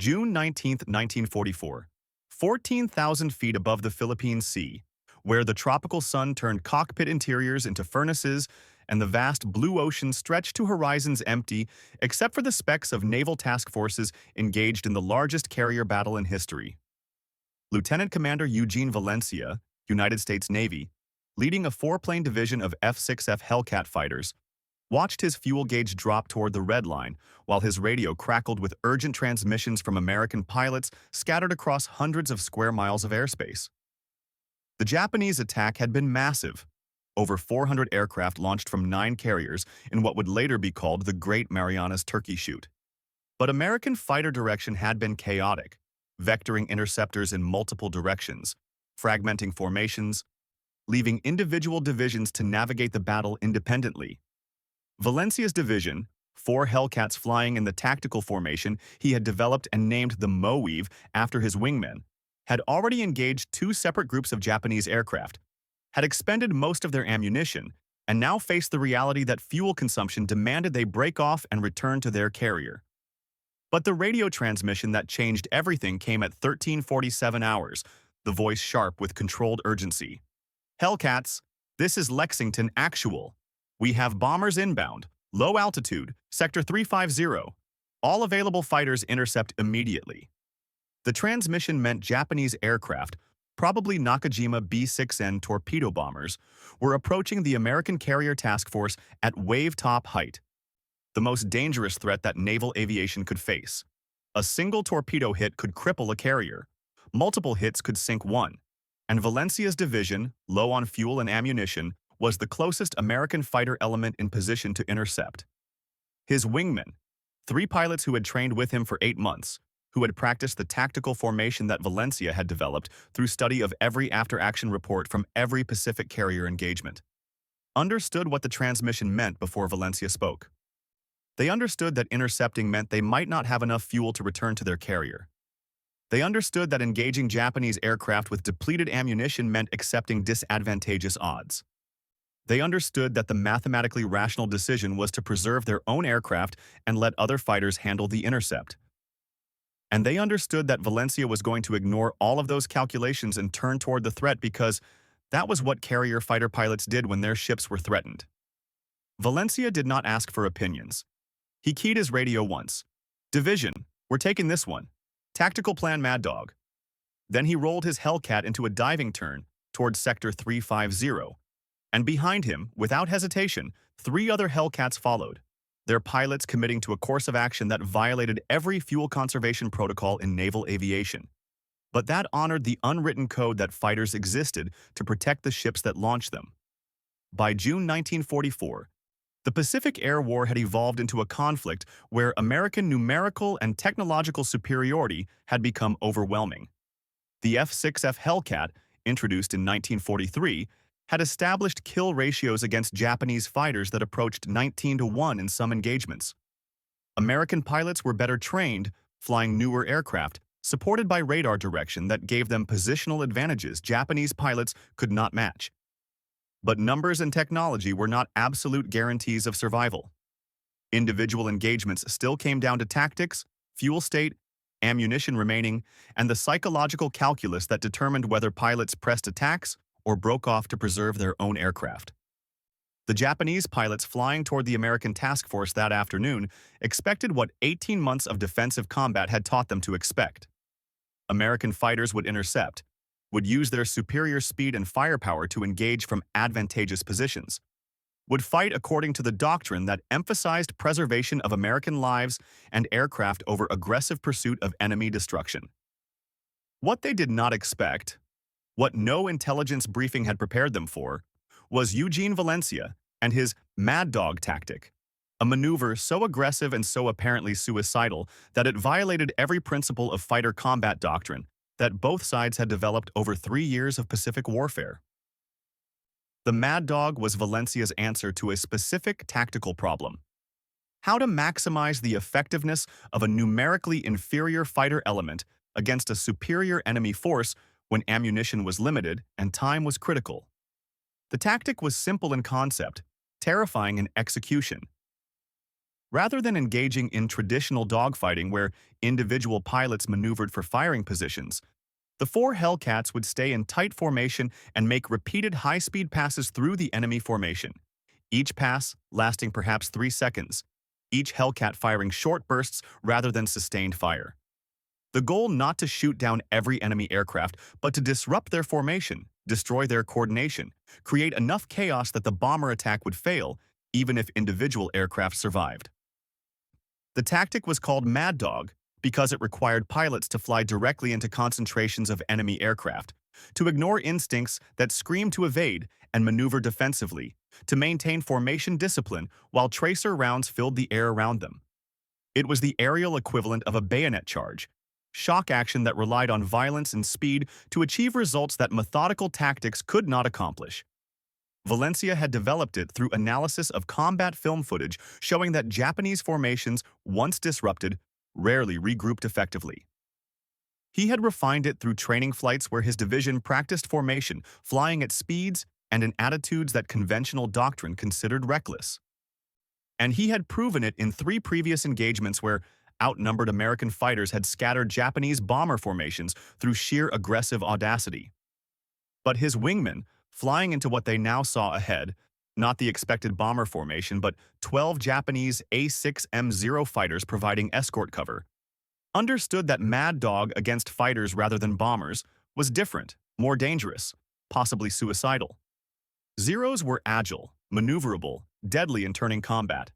June 19, 1944, 14,000 feet above the Philippine Sea, where the tropical sun turned cockpit interiors into furnaces and the vast blue ocean stretched to horizons empty except for the specks of naval task forces engaged in the largest carrier battle in history. Lieutenant Commander Eugene Valencia, United States Navy, leading a four-plane division of F-6F Hellcat fighters, watched his fuel gauge drop toward the red line while his radio crackled with urgent transmissions from American pilots scattered across hundreds of square miles of airspace. The Japanese attack had been massive. Over 400 aircraft launched from 9 carriers in what would later be called the Great Marianas Turkey Shoot. But American fighter direction had been chaotic, vectoring interceptors in multiple directions, fragmenting formations, leaving individual divisions to navigate the battle independently. Valencia's division, 4 Hellcats flying in the tactical formation he had developed and named the Moeve after his wingmen, had already engaged 2 separate groups of Japanese aircraft, had expended most of their ammunition, and now faced the reality that fuel consumption demanded they break off and return to their carrier. But the radio transmission that changed everything came at 13:47 hours, the voice sharp with controlled urgency. "Hellcats, this is Lexington Actual. We have bombers inbound, low altitude, Sector 350. All available fighters intercept immediately." The transmission meant Japanese aircraft, probably Nakajima B-6N torpedo bombers, were approaching the American carrier task force at wave-top height, the most dangerous threat that naval aviation could face. A single torpedo hit could cripple a carrier. Multiple hits could sink one. And Valencia's division, low on fuel and ammunition, was the closest American fighter element in position to intercept. His wingmen, 3 pilots who had trained with him for 8 months, who had practiced the tactical formation that Valencia had developed through study of every after-action report from every Pacific carrier engagement, understood what the transmission meant before Valencia spoke. They understood that intercepting meant they might not have enough fuel to return to their carrier. They understood that engaging Japanese aircraft with depleted ammunition meant accepting disadvantageous odds. They understood that the mathematically rational decision was to preserve their own aircraft and let other fighters handle the intercept. And they understood that Valencia was going to ignore all of those calculations and turn toward the threat because that was what carrier fighter pilots did when their ships were threatened. Valencia did not ask for opinions. He keyed his radio once. "Division, we're taking this one. Tactical plan Mad Dog." Then he rolled his Hellcat into a diving turn toward Sector 350, and behind him, without hesitation, 3 other Hellcats followed, their pilots committing to a course of action that violated every fuel conservation protocol in naval aviation, but that honored the unwritten code that fighters existed to protect the ships that launched them. By June 1944, the Pacific Air War had evolved into a conflict where American numerical and technological superiority had become overwhelming. The F-6F Hellcat, introduced in 1943, had established kill ratios against Japanese fighters that approached 19-1 in some engagements. American pilots were better trained, flying newer aircraft, supported by radar direction that gave them positional advantages Japanese pilots could not match. But numbers and technology were not absolute guarantees of survival. Individual engagements still came down to tactics, fuel state, ammunition remaining, and the psychological calculus that determined whether pilots pressed attacks or broke off to preserve their own aircraft. The Japanese pilots flying toward the American task force that afternoon expected what 18 months of defensive combat had taught them to expect. American fighters would intercept, would use their superior speed and firepower to engage from advantageous positions, would fight according to the doctrine that emphasized preservation of American lives and aircraft over aggressive pursuit of enemy destruction. What they did not expect, what no intelligence briefing had prepared them for, was Eugene Valencia and his Mad Dog tactic, a maneuver so aggressive and so apparently suicidal that it violated every principle of fighter combat doctrine that both sides had developed over 3 years of Pacific warfare. The Mad Dog was Valencia's answer to a specific tactical problem: how to maximize the effectiveness of a numerically inferior fighter element against a superior enemy force when ammunition was limited and time was critical. The tactic was simple in concept, terrifying in execution. Rather than engaging in traditional dogfighting where individual pilots maneuvered for firing positions, the four Hellcats would stay in tight formation and make repeated high-speed passes through the enemy formation, each pass lasting perhaps 3 seconds, each Hellcat firing short bursts rather than sustained fire. The goal not to shoot down every enemy aircraft, but to disrupt their formation, destroy their coordination, create enough chaos that the bomber attack would fail, even if individual aircraft survived. The tactic was called Mad Dog because it required pilots to fly directly into concentrations of enemy aircraft, to ignore instincts that scream to evade and maneuver defensively, to maintain formation discipline while tracer rounds filled the air around them. It was the aerial equivalent of a bayonet charge, shock action that relied on violence and speed to achieve results that methodical tactics could not accomplish. Valencia had developed it through analysis of combat film footage showing that Japanese formations, once disrupted, rarely regrouped effectively. He had refined it through training flights where his division practiced formation, flying at speeds and in attitudes that conventional doctrine considered reckless. And he had proven it in 3 previous engagements where outnumbered American fighters had scattered Japanese bomber formations through sheer aggressive audacity. But his wingmen, flying into what they now saw ahead, not the expected bomber formation, but 12 Japanese A6M0 fighters providing escort cover, understood that Mad Dog against fighters rather than bombers was different, more dangerous, possibly suicidal. Zeros were agile, maneuverable, deadly in turning combat.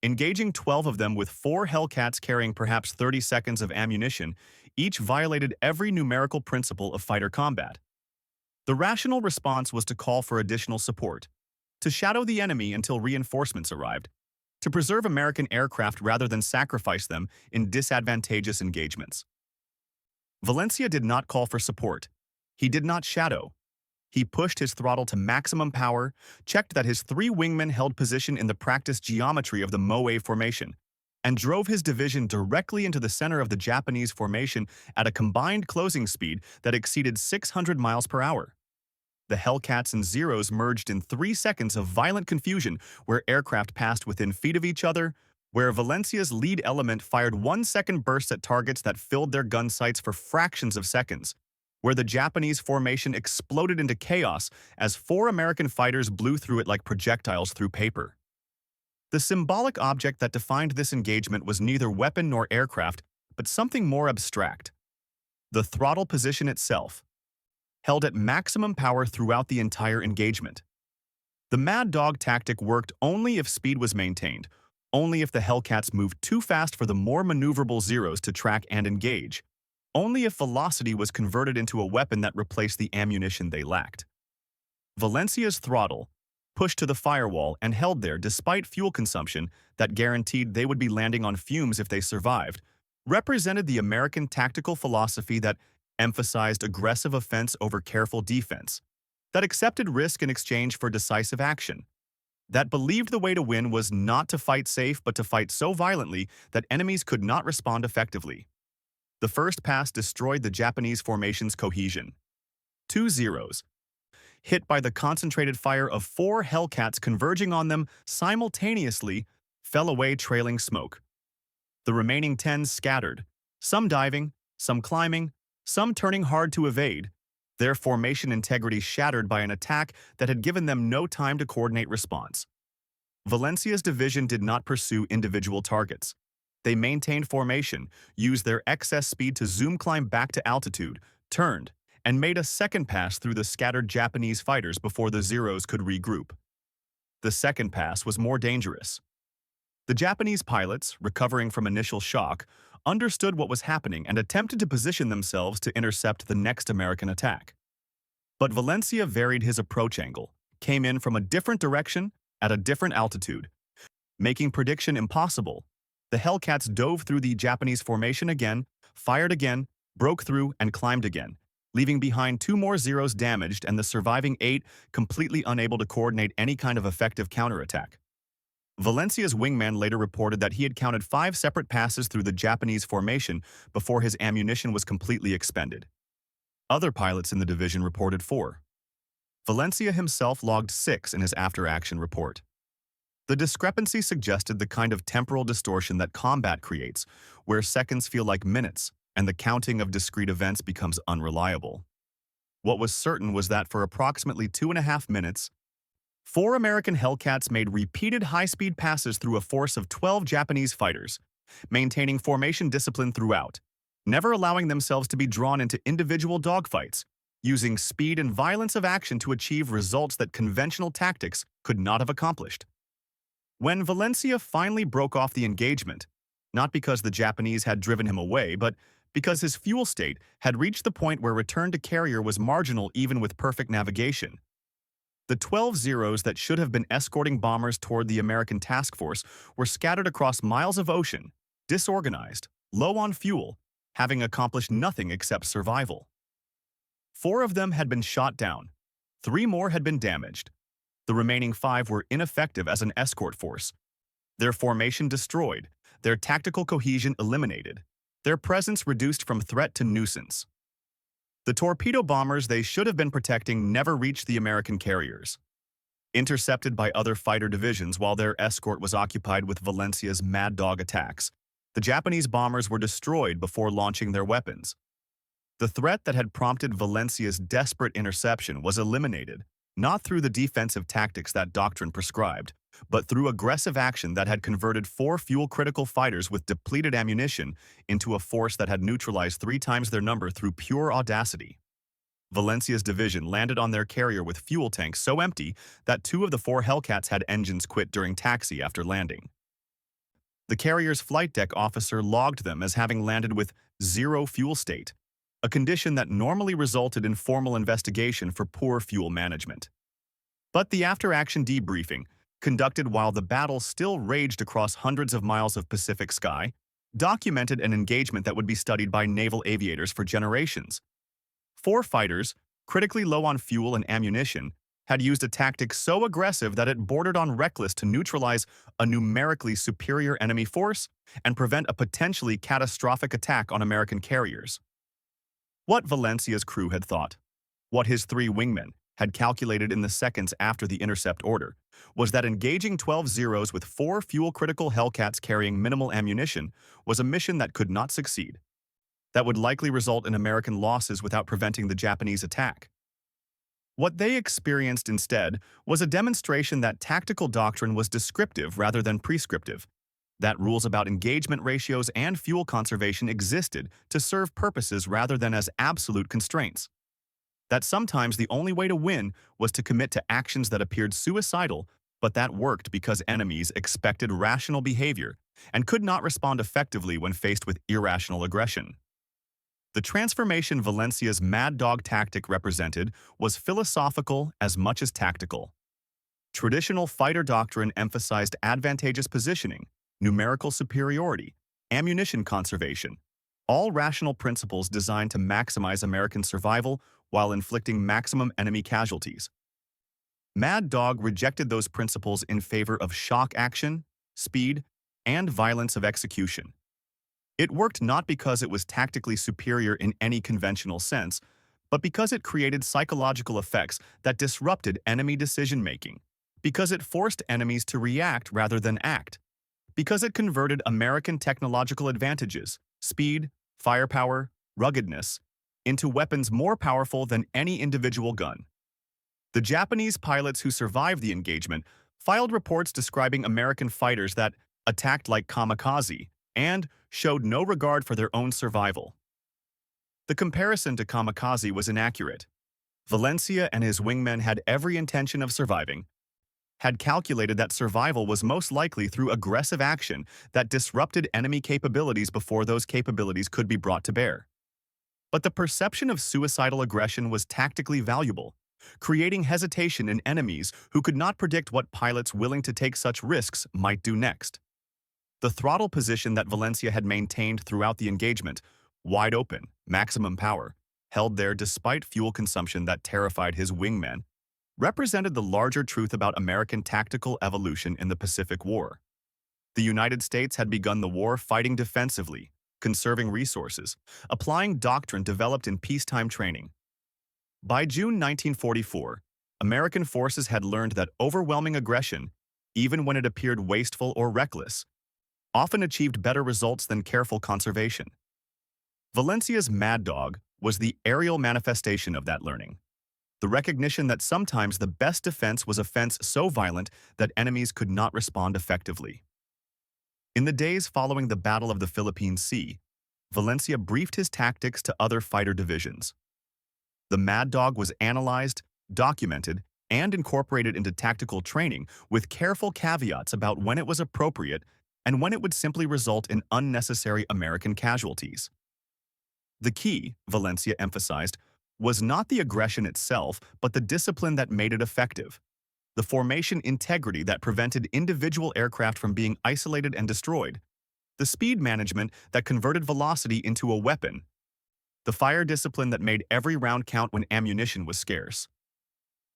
Engaging 12 of them with 4 Hellcats carrying perhaps 30 seconds of ammunition, each violated every numerical principle of fighter combat. The rational response was to call for additional support, to shadow the enemy until reinforcements arrived, to preserve American aircraft rather than sacrifice them in disadvantageous engagements. Valencia did not call for support. He did not shadow. He pushed his throttle to maximum power, checked that his 3 wingmen held position in the practiced geometry of the Moe formation, and drove his division directly into the center of the Japanese formation at a combined closing speed that exceeded 600 miles per hour. The Hellcats and Zeros merged in 3 seconds of violent confusion where aircraft passed within feet of each other, where Valencia's lead element fired 1-second bursts at targets that filled their gun sights for fractions of seconds, where the Japanese formation exploded into chaos as 4 American fighters blew through it like projectiles through paper. The symbolic object that defined this engagement was neither weapon nor aircraft, but something more abstract. The throttle position itself, held at maximum power throughout the entire engagement. The Mad Dog tactic worked only if speed was maintained, only if the Hellcats moved too fast for the more maneuverable Zeros to track and engage, only if velocity was converted into a weapon that replaced the ammunition they lacked. Valencia's throttle, pushed to the firewall and held there despite fuel consumption that guaranteed they would be landing on fumes if they survived, represented the American tactical philosophy that emphasized aggressive offense over careful defense, that accepted risk in exchange for decisive action, that believed the way to win was not to fight safe but to fight so violently that enemies could not respond effectively. The first pass destroyed the Japanese formation's cohesion. 2 Zeros, hit by the concentrated fire of 4 Hellcats converging on them simultaneously, fell away trailing smoke. The remaining 10 scattered, some diving, some climbing, some turning hard to evade, their formation integrity shattered by an attack that had given them no time to coordinate response. Valencia's division did not pursue individual targets. They maintained formation, used their excess speed to zoom climb back to altitude, turned, and made a second pass through the scattered Japanese fighters before the Zeros could regroup. The second pass was more dangerous. The Japanese pilots, recovering from initial shock, understood what was happening and attempted to position themselves to intercept the next American attack. But Valencia varied his approach angle, came in from a different direction at a different altitude, making prediction impossible. The Hellcats dove through the Japanese formation again, fired again, broke through, and climbed again, leaving behind 2 more Zeros damaged and the surviving 8 completely unable to coordinate any kind of effective counterattack. Valencia's wingman later reported that he had counted 5 separate passes through the Japanese formation before his ammunition was completely expended. Other pilots in the division reported 4. Valencia himself logged 6 in his after-action report. The discrepancy suggested the kind of temporal distortion that combat creates, where seconds feel like minutes, and the counting of discrete events becomes unreliable. What was certain was that for approximately 2.5 minutes, 4 American Hellcats made repeated high-speed passes through a force of 12 Japanese fighters, maintaining formation discipline throughout, never allowing themselves to be drawn into individual dogfights, using speed and violence of action to achieve results that conventional tactics could not have accomplished. When Valencia finally broke off the engagement, not because the Japanese had driven him away, but because his fuel state had reached the point where return to carrier was marginal even with perfect navigation, the 12 Zeros that should have been escorting bombers toward the American task force were scattered across miles of ocean, disorganized, low on fuel, having accomplished nothing except survival. 4 of them had been shot down. 3 more had been damaged. The remaining 5 were ineffective as an escort force. Their formation destroyed, their tactical cohesion eliminated, their presence reduced from threat to nuisance. The torpedo bombers they should have been protecting never reached the American carriers. Intercepted by other fighter divisions while their escort was occupied with Valencia's Mad Dog attacks, the Japanese bombers were destroyed before launching their weapons. The threat that had prompted Valencia's desperate interception was eliminated, not through the defensive tactics that doctrine prescribed, but through aggressive action that had converted 4 fuel-critical fighters with depleted ammunition into a force that had neutralized 3 times their number through pure audacity. Valencia's division landed on their carrier with fuel tanks so empty that 2 of the 4 Hellcats had engines quit during taxi after landing. The carrier's flight deck officer logged them as having landed with 0 fuel state, a condition that normally resulted in formal investigation for poor fuel management. But the after-action debriefing, conducted while the battle still raged across hundreds of miles of Pacific sky, documented an engagement that would be studied by naval aviators for generations. 4 fighters, critically low on fuel and ammunition, had used a tactic so aggressive that it bordered on reckless to neutralize a numerically superior enemy force and prevent a potentially catastrophic attack on American carriers. What Valencia's crew had thought, what his 3 wingmen had calculated in the seconds after the intercept order, was that engaging 12 Zeros with 4 fuel-critical Hellcats carrying minimal ammunition was a mission that could not succeed, that would likely result in American losses without preventing the Japanese attack. What they experienced instead was a demonstration that tactical doctrine was descriptive rather than prescriptive, that rules about engagement ratios and fuel conservation existed to serve purposes rather than as absolute constraints, that sometimes the only way to win was to commit to actions that appeared suicidal, but that worked because enemies expected rational behavior and could not respond effectively when faced with irrational aggression. The transformation Valencia's Mad Dog tactic represented was philosophical as much as tactical. Traditional fighter doctrine emphasized advantageous positioning, numerical superiority, ammunition conservation, all rational principles designed to maximize American survival while inflicting maximum enemy casualties. Mad Dog rejected those principles in favor of shock action, speed, and violence of execution. It worked not because it was tactically superior in any conventional sense, but because it created psychological effects that disrupted enemy decision-making, because it forced enemies to react rather than act, because it converted American technological advantages, speed, firepower, ruggedness, into weapons more powerful than any individual gun. The Japanese pilots who survived the engagement filed reports describing American fighters that attacked like kamikaze and showed no regard for their own survival. The comparison to kamikaze was inaccurate. Valencia and his wingmen had every intention of surviving, had calculated that survival was most likely through aggressive action that disrupted enemy capabilities before those capabilities could be brought to bear. But the perception of suicidal aggression was tactically valuable, creating hesitation in enemies who could not predict what pilots willing to take such risks might do next. The throttle position that Valencia had maintained throughout the engagement, wide open, maximum power, held there despite fuel consumption that terrified his wingmen, represented the larger truth about American tactical evolution in the Pacific War. The United States had begun the war fighting defensively, conserving resources, applying doctrine developed in peacetime training. By June 1944, American forces had learned that overwhelming aggression, even when it appeared wasteful or reckless, often achieved better results than careful conservation. Valencia's Mad Dog was the aerial manifestation of that learning. The recognition that sometimes the best defense was a fence so violent that enemies could not respond effectively. In the days following the Battle of the Philippine Sea, Valencia briefed his tactics to other fighter divisions. The Mad Dog was analyzed, documented, and incorporated into tactical training with careful caveats about when it was appropriate and when it would simply result in unnecessary American casualties. The key, Valencia emphasized, was not the aggression itself, but the discipline that made it effective, the formation integrity that prevented individual aircraft from being isolated and destroyed, the speed management that converted velocity into a weapon, the fire discipline that made every round count when ammunition was scarce.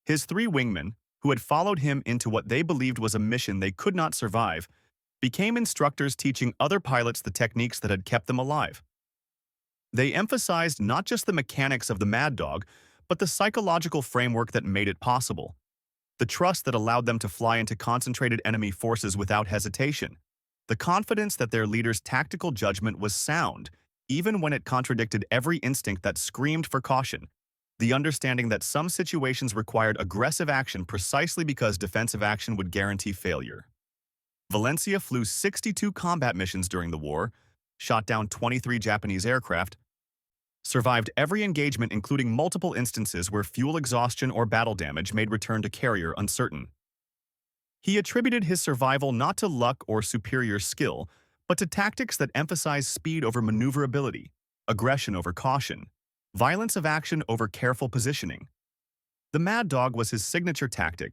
His three wingmen, who had followed him into what they believed was a mission they could not survive, became instructors teaching other pilots the techniques that had kept them alive. They emphasized not just the mechanics of the Mad Dog, but the psychological framework that made it possible, the trust that allowed them to fly into concentrated enemy forces without hesitation, the confidence that their leader's tactical judgment was sound, even when it contradicted every instinct that screamed for caution, the understanding that some situations required aggressive action precisely because defensive action would guarantee failure. Valencia flew 62 combat missions during the war, shot down 23 Japanese aircraft, survived every engagement including multiple instances where fuel exhaustion or battle damage made return to carrier uncertain. He attributed his survival not to luck or superior skill, but to tactics that emphasize speed over maneuverability, aggression over caution, violence of action over careful positioning. The Mad Dog was his signature tactic,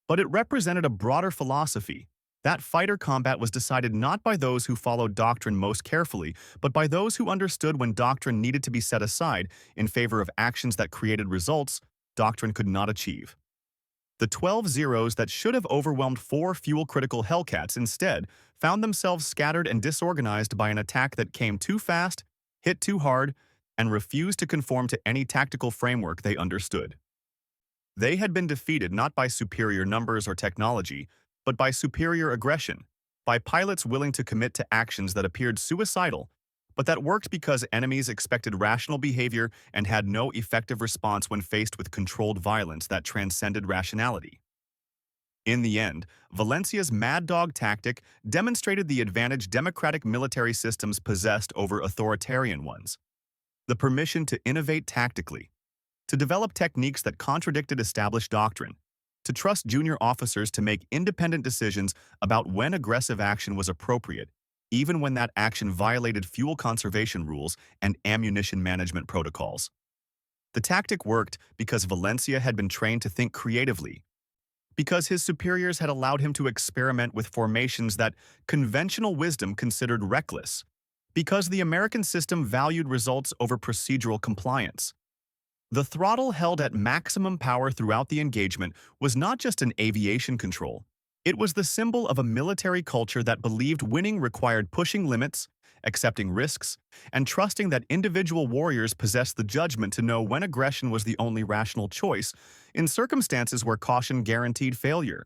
but it represented a broader philosophy. That fighter combat was decided not by those who followed doctrine most carefully, but by those who understood when doctrine needed to be set aside in favor of actions that created results doctrine could not achieve. The 12 Zeros that should have overwhelmed 4 fuel-critical Hellcats instead found themselves scattered and disorganized by an attack that came too fast, hit too hard, and refused to conform to any tactical framework they understood. They had been defeated not by superior numbers or technology, but by superior aggression, by pilots willing to commit to actions that appeared suicidal, but that worked because enemies expected rational behavior and had no effective response when faced with controlled violence that transcended rationality. In the end, Valencia's Mad Dog tactic demonstrated the advantage democratic military systems possessed over authoritarian ones: the permission to innovate tactically, to develop techniques that contradicted established doctrine, to trust junior officers to make independent decisions about when aggressive action was appropriate, even when that action violated fuel conservation rules and ammunition management protocols. The tactic worked because Valencia had been trained to think creatively, because his superiors had allowed him to experiment with formations that conventional wisdom considered reckless, because the American system valued results over procedural compliance. The throttle held at maximum power throughout the engagement was not just an aviation control. It was the symbol of a military culture that believed winning required pushing limits, accepting risks, and trusting that individual warriors possessed the judgment to know when aggression was the only rational choice in circumstances where caution guaranteed failure.